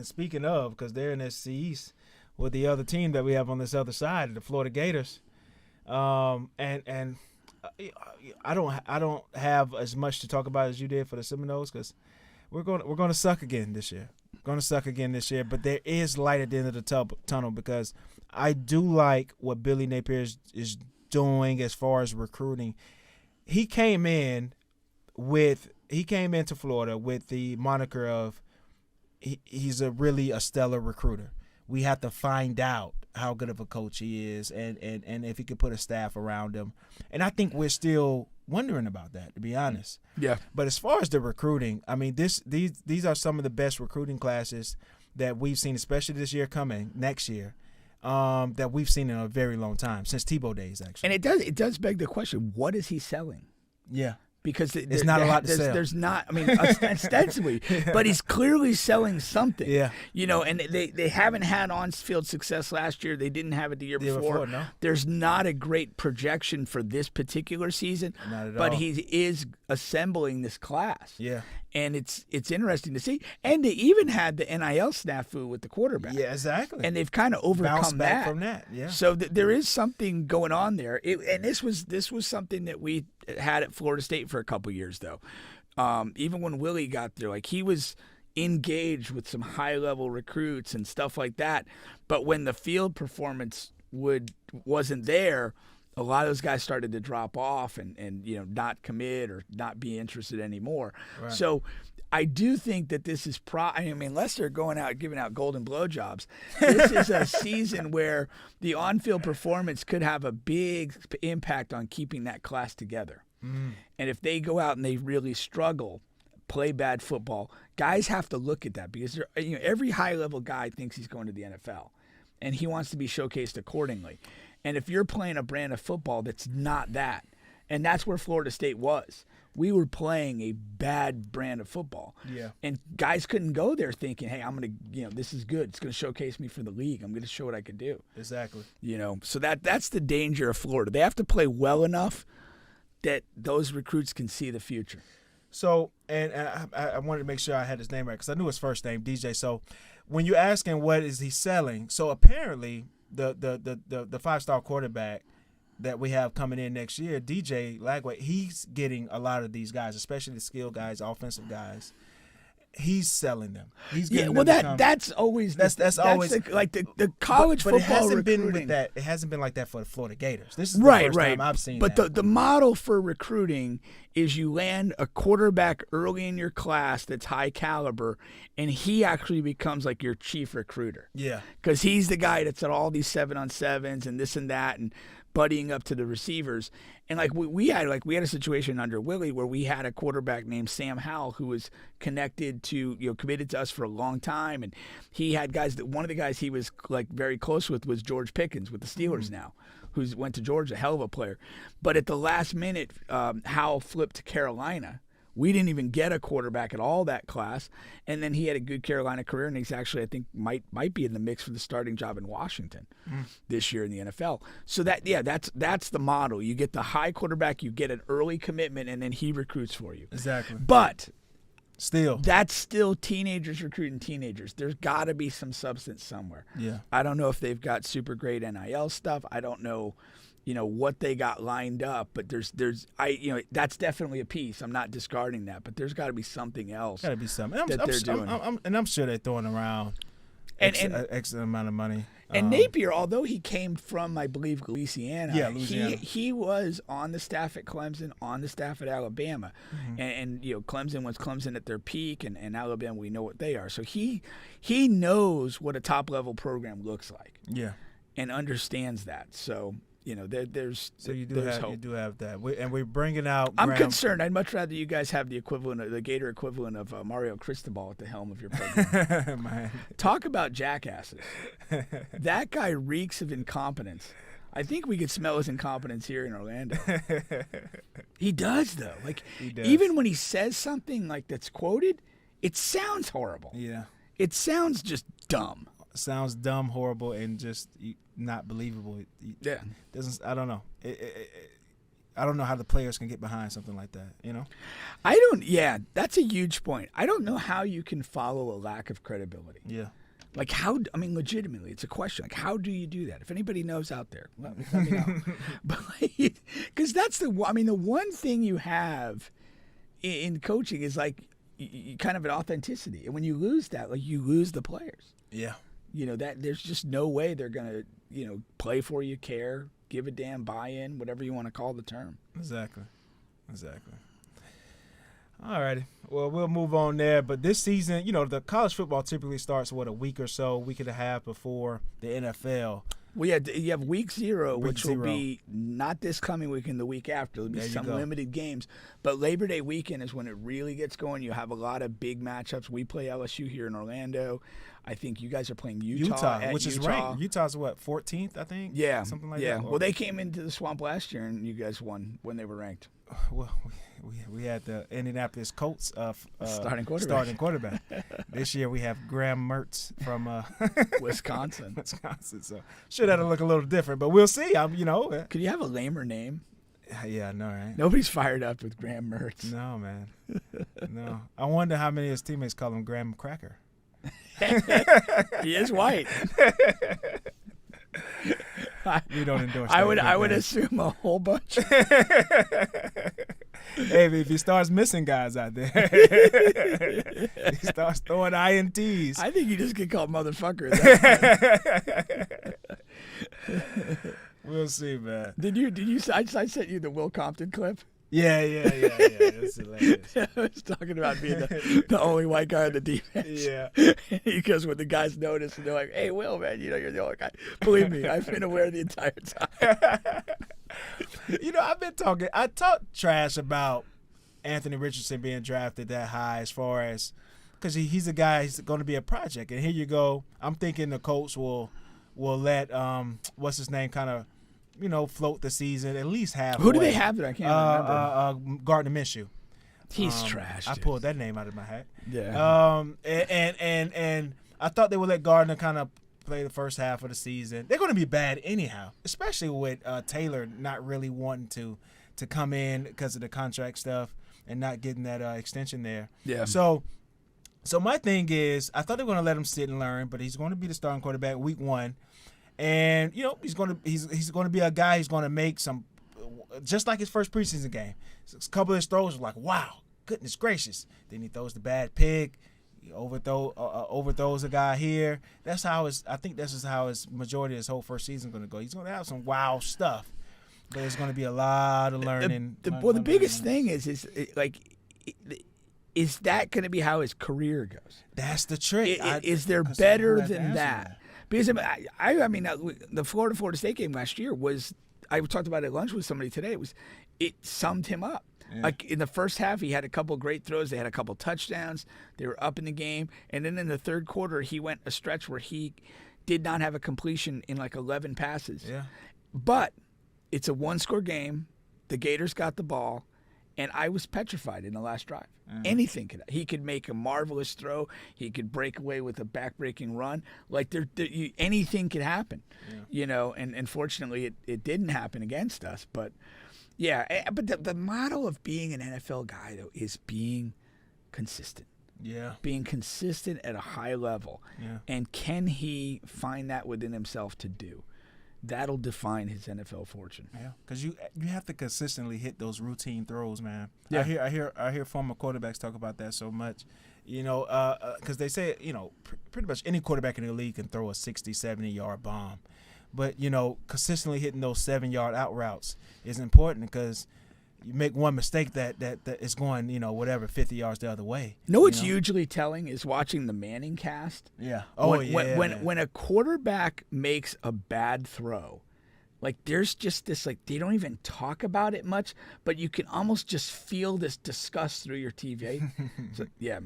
speaking of, because they're in SC East with the other team that we have on this other side, the Florida Gators, and I don't have as much to talk about as you did for the Seminoles because we're going to suck again this year. But there is light at the end of the tunnel because I do like what Billy Napier is doing as far as recruiting. He came into Florida with the moniker of he's really a stellar recruiter. We have to find out how good of a coach he is and if he could put a staff around him. And I think we're still wondering about that, to be honest. Yeah. But as far as the recruiting, I mean, these are some of the best recruiting classes that we've seen, especially this year coming, next year, that we've seen in a very long time, since Tebow days, actually. And it does beg the question, what is he selling? Yeah. Because it's not a lot to sell. There's not, I mean, ostensibly, but he's clearly selling something. Yeah. And they haven't had on-field success last year. They didn't have it the year before. No. There's not a great projection for this particular season. Not at but all. he is assembling this class. Yeah. And it's interesting to see. And they even had the NIL snafu with the quarterback. Yeah, exactly. And they've kind of overcome Bounced back that. from that. Yeah. So there is something going on there. And this was something that we had at Florida State for a couple years, though. Even when Willie got there, like he was engaged with some high-level recruits and stuff like that. But when the field performance wasn't there, a lot of those guys started to drop off and not commit or not be interested anymore. Right. So I do think that this is I mean, unless they're going out giving out golden blowjobs, this is a season where the on-field performance could have a big impact on keeping that class together. And if they go out and they really struggle, play bad football, guys have to look at that because every high-level guy thinks he's going to the NFL, and he wants to be showcased accordingly. And if you're playing a brand of football that's not that, and that's where Florida State was. We were playing a bad brand of football. Yeah. And guys couldn't go there thinking, hey, I'm going to, this is good. It's going to showcase me for the league. I'm going to show what I can do. Exactly. So that's the danger of Florida. They have to play well enough that those recruits can see the future. So, and I wanted to make sure I had his name right because I knew his first name, DJ. So when you're asking what is he selling, so apparently the five-star quarterback that we have coming in next year, DJ Lagway, he's getting a lot of these guys, especially the skill guys, offensive guys. He's selling them. He's getting that's always that's always the college but football it hasn't recruiting. been with that. It hasn't been like that for the Florida Gators. This is the first time I've seen But that. the model for recruiting is you land a quarterback early in your class that's high caliber, and he actually becomes like your chief recruiter. Yeah, because he's the guy that's at all these 7-on-7s and this and that and buddying up to the receivers. And we had a situation under Willie where we had a quarterback named Sam Howell who was connected to committed to us for a long time, and he had guys that one of the guys he was very close with was George Pickens with the Steelers now, who's went to Georgia, a hell of a player. But at the last minute, Howell flipped to Carolina. We didn't even get a quarterback at all that class, and then he had a good Carolina career, and he's actually, I think, might be in the mix for the starting job in Washington this year in the NFL. So that's the model. You get the high quarterback, you get an early commitment, and then he recruits for you. exactly. But That's still teenagers recruiting teenagers. There's got to be some substance somewhere. Yeah. I don't know if they've got super great NIL stuff. I don't know. What they got lined up, but that's definitely a piece. I'm not discarding that, but there's got to be something else. Got to be something that they're doing. I'm sure they're throwing around X amount of money. And Napier, although he came from, I believe, Louisiana, Louisiana. He was on the staff at Clemson, on the staff at Alabama, and Clemson was Clemson at their peak, and Alabama, we know what they are. So he knows what a top level program looks like. Yeah, and understands that. So. There's you do have that, and we're bringing out. I'm concerned. I'd much rather you guys have the Gator equivalent of Mario Cristobal at the helm of your program. Man. Talk about jackasses. That guy reeks of incompetence. I think we could smell his incompetence here in Orlando. He does, though. He does. Even when he says something that's quoted, it sounds horrible. Yeah, it sounds just dumb. Sounds dumb, horrible, and just not believable. Yeah, doesn't. I don't know. I don't know how the players can get behind something like that. Yeah, that's a huge point. I don't know how you can follow a lack of credibility. Yeah. Like how? I mean, legitimately, it's a question. Like, how do you do that? If anybody knows out there, let me know. But because that's the one thing you have in coaching is like kind of an authenticity, and when you lose that, like you lose the players. Yeah. That there's just no way they're gonna play for you, care, give a damn, buy in, whatever you want to call the term. Exactly. All righty. Well, we'll move on there. But this season, the college football typically starts, a week or so, week and a half before the NFL. Well, yeah, you have week 0, which will be not this coming weekend, the week after. There'll be some limited games. But Labor Day weekend is when it really gets going. You have a lot of big matchups. We play LSU here in Orlando. I think you guys are playing Utah which is ranked. Utah's what, 14th, I think? Yeah. Something like that? Yeah. Well, they came into the Swamp last year, and you guys won when they were ranked. Well, we had the Indianapolis Colts starting quarterback. This year we have Graham Mertz from Wisconsin. So should have to look a little different, but we'll see. Could you have a lamer name? Yeah, I know, right? Nobody's fired up with Graham Mertz. No, man. No. I wonder how many of his teammates call him Graham Cracker. He is white. We don't endorse I that. would assume a whole bunch. Hey, if he starts missing guys out there, he starts throwing INTs. I think you just get called motherfucker. We'll see, man. Did you? I sent you the Will Compton clip. Yeah. That's hilarious. I was talking about being the only white guy on the defense. Yeah. He goes when the guys notice and they're like, "Hey, Will, man, you're the only guy." Believe me, I've been aware the entire time. I talked trash about Anthony Richardson being drafted that high as far as because he's a guy who's going to be a project. And here you go. I'm thinking the Colts will let what's his name kind of float the season at least halfway. Who do they have there? I can't remember. Gardner Minshew. He's trash. I pulled that name out of my hat. Yeah. And I thought they would let Gardner kind of play the first half of the season. They're going to be bad anyhow, especially with Taylor not really wanting to come in because of the contract stuff and not getting that extension there. Yeah. So my thing is, I thought they were going to let him sit and learn, but he's going to be the starting quarterback week 1. And he's going to be a guy who's going to make some, just like his first preseason game. A couple of his throws were like, wow, goodness gracious. Then he throws the bad pig, he overthrows a guy here. I think this is how his majority of his whole first season is going to go. He's going to have some wow stuff, but there's going to be a lot of learning. The biggest thing is that going to be how his career goes? That's the trick. Is there better than that? Because I mean, the Florida State game last year was. I talked about it at lunch with somebody today. It summed him up. Yeah. Like in the first half, he had a couple great throws. They had a couple touchdowns. They were up in the game, and then in the third quarter, he went a stretch where he did not have a completion in like 11 passes. Yeah. But it's a one-score game. The Gators got the ball. And I was petrified in the last drive. Mm-hmm. Anything he could make a marvelous throw. He could break away with a back-breaking run. Like anything could happen, And fortunately, it didn't happen against us. But yeah, but the model of being an NFL guy though is being consistent. Yeah, being consistent at a high level. Yeah, and can he find that within himself to do? That'll define his NFL fortune. Yeah, because you have to consistently hit those routine throws, man. Yeah. I hear former quarterbacks talk about that so much, because they say pretty much any quarterback in the league can throw a 60, 70-yard bomb, but consistently hitting those 7-yard out routes is important because you make one mistake that is going 50 yards the other way. What's hugely telling is watching the Manning cast. Yeah. When a quarterback makes a bad throw, like there's just this they don't even talk about it much, but you can almost just feel this disgust through your TV. So, yeah.